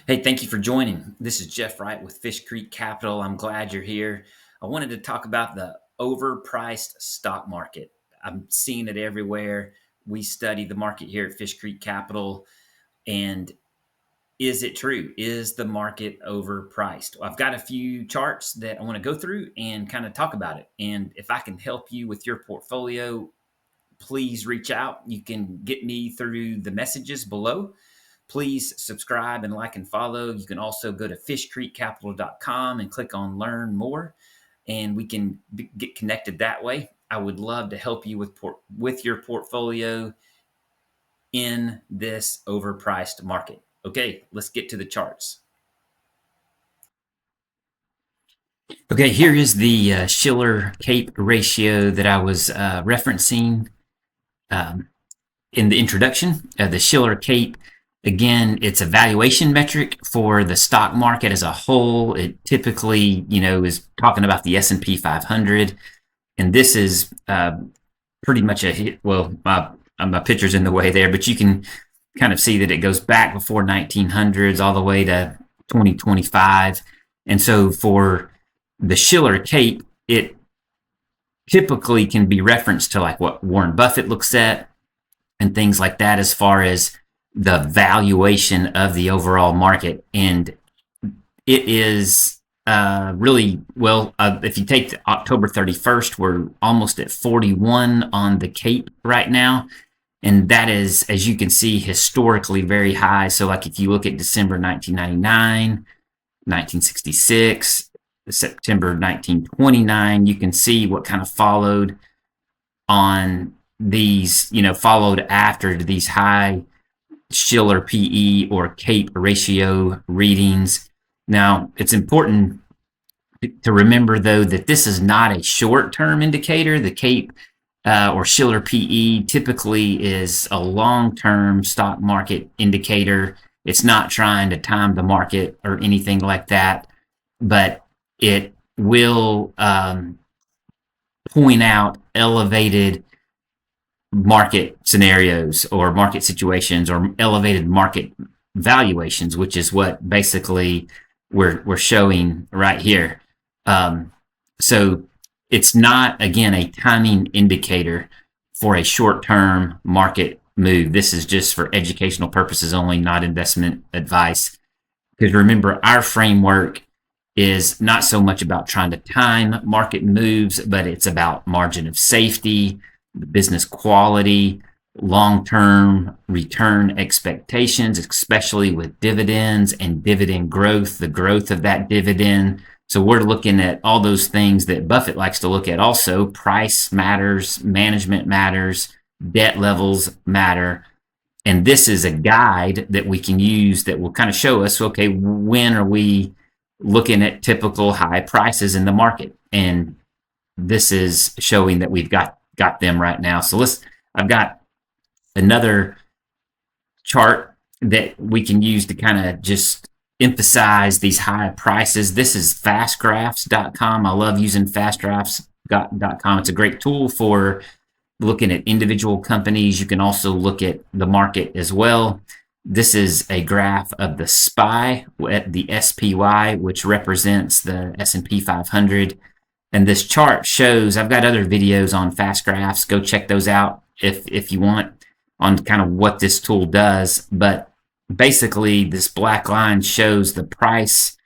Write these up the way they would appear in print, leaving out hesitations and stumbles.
Hey, thank you for joining. This is Jeff Wright with Fish Creek Capital. I'm glad you're here. I wanted to talk about the overpriced stock market. I'm seeing it everywhere. We study the market here at Fish Creek Capital. And is it true? Is the market overpriced? Well, I've got a few charts that I want to go through and kind of talk about it. And if I can help you with your portfolio, please reach out. You can get me through the messages below. Please subscribe and like and follow. You can also go to fishcreekcapital.com and click on learn more, and we can get connected that way. I would love to help you with your portfolio in this overpriced market. Okay, let's get to the charts. Okay, here is the Shiller Cape ratio that I was referencing in the introduction. The Shiller Cape, again, it's a valuation metric for the stock market as a whole. It typically, is talking about the S&P 500, and this is pretty much a hit. Well, my picture's in the way there, but you can kind of see that it goes back before 1900s all the way to 2025. And so for the Shiller Cape, it typically can be referenced to like what Warren Buffett looks at and things like that as far as the valuation of the overall market. And it is really, well, if you take October 31st, we're almost at 41 on the Cape right now. And that is, as you can see, historically very high. So like if you look at December 1999, 1966, September 1929, you can see what kind of followed on these, followed after these high Shiller PE or Cape ratio readings. Now, it's important to remember, though, that this is not a short-term indicator. The Cape or Shiller PE typically is a long-term stock market indicator. It's not trying to time the market or anything like that, but it will point out elevated market scenarios or market situations or elevated market valuations, which is what basically we're showing right here. So it's not, again, a timing indicator for a short-term market move. This is just for educational purposes only, not investment advice. Because remember, our framework is not so much about trying to time market moves, but it's about margin of safety, business quality, long-term return expectations, especially with dividends and dividend growth, the growth of that dividend. So we're looking at all those things that Buffett likes to look at also. Price matters, management matters, debt levels matter. And this is a guide that we can use that will kind of show us, okay, when are we looking at typical high prices in the market? And this is showing that we've got them right now. So I've got another chart that we can use to kind of just emphasize these high prices. This is fastgraphs.com. I love using fastgraphs.com. It's a great tool for looking at individual companies. You can also look at the market as well. This is a graph of the SPY, the SPY, which represents the S&P 500. And this chart shows, I've got other videos on fast graphs. Go check those out if you want, on kind of what this tool does. But basically, this black line shows the price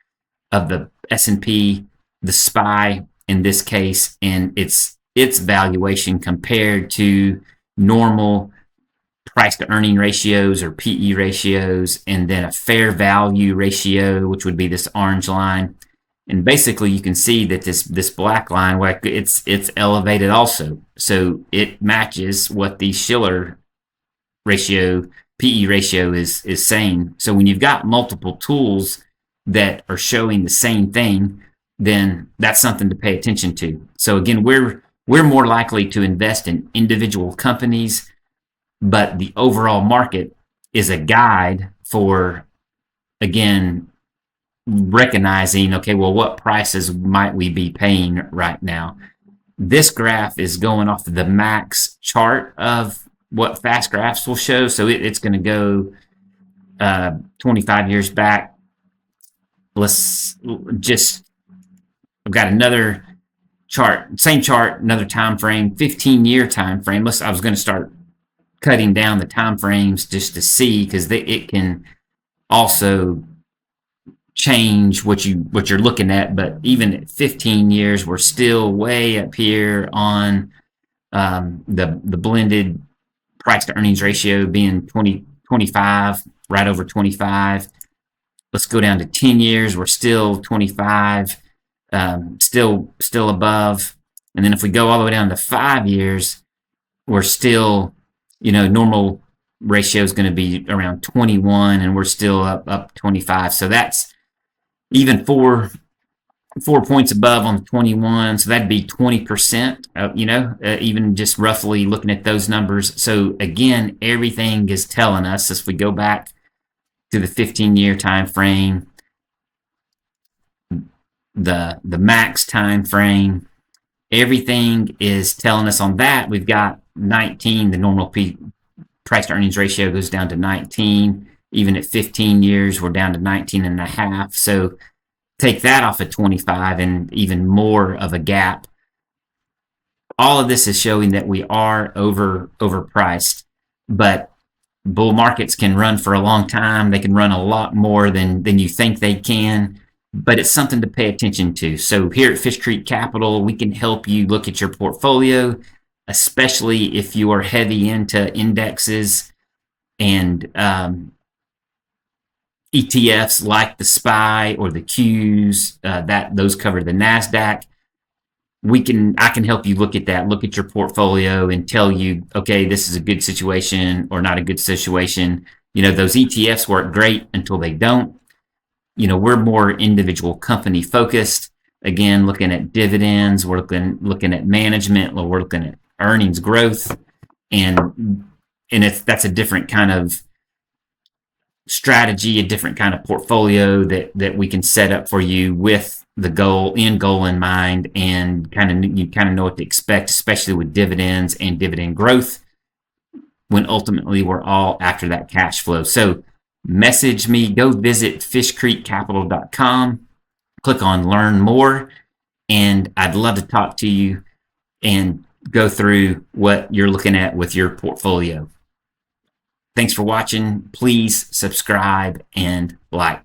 of the S&P, the SPY in this case, and its valuation compared to normal price to earning ratios or PE ratios, and then a fair value ratio, which would be this orange line. And basically, you can see that this black line, like it's elevated also. So it matches what the Shiller ratio, PE ratio is saying. So when you've got multiple tools that are showing the same thing, then that's something to pay attention to. So again, we're more likely to invest in individual companies, but the overall market is a guide for, again, recognizing, okay, well, what prices might we be paying right now? This graph is going off of the max chart of what fast graphs will show. So it's going to go 25 years back let's just, I've got another chart, same chart, another time frame, 15-year time frame. I was going to start cutting down the time frames just to see, because it can also change what you're looking at. But even at 15 years, we're still way up here on the blended price to earnings ratio being 25, right over 25. Let's go down to 10 years. We're still 25, still above. And then if we go all the way down to 5 years, we're still, normal ratio is going to be around 21, and we're still up 25. So that's even 4 points above on the 21. So that'd be 20%, even just roughly looking at those numbers. So again, everything is telling us, as we go back to the 15-year time frame, the max time frame, everything is telling us on that. We've got 19, the normal price to earnings ratio goes down to 19. Even at 15 years, we're down to 19 and a half. So take that off of 25 and even more of a gap. All of this is showing that we are overpriced, but bull markets can run for a long time. They can run a lot more than you think they can, but it's something to pay attention to. So here at Fish Creek Capital, we can help you look at your portfolio, especially if you are heavy into indexes and ETFs like the SPY or the Qs, those cover the NASDAQ. I can help you look at that, look at your portfolio and tell you, okay, this is a good situation or not a good situation. Those ETFs work great until they don't. We're more individual company focused. Again, looking at dividends, we're looking at management, we're looking at earnings growth, and that's a different kind of strategy, a different kind of portfolio that we can set up for you with the goal in mind, and you kind of know what to expect, especially with dividends and dividend growth, when ultimately we're all after that cash flow. So message me, go visit fishcreekcapital.com, click on learn more, and I'd love to talk to you and go through what you're looking at with your portfolio. Thanks for watching. Please subscribe and like.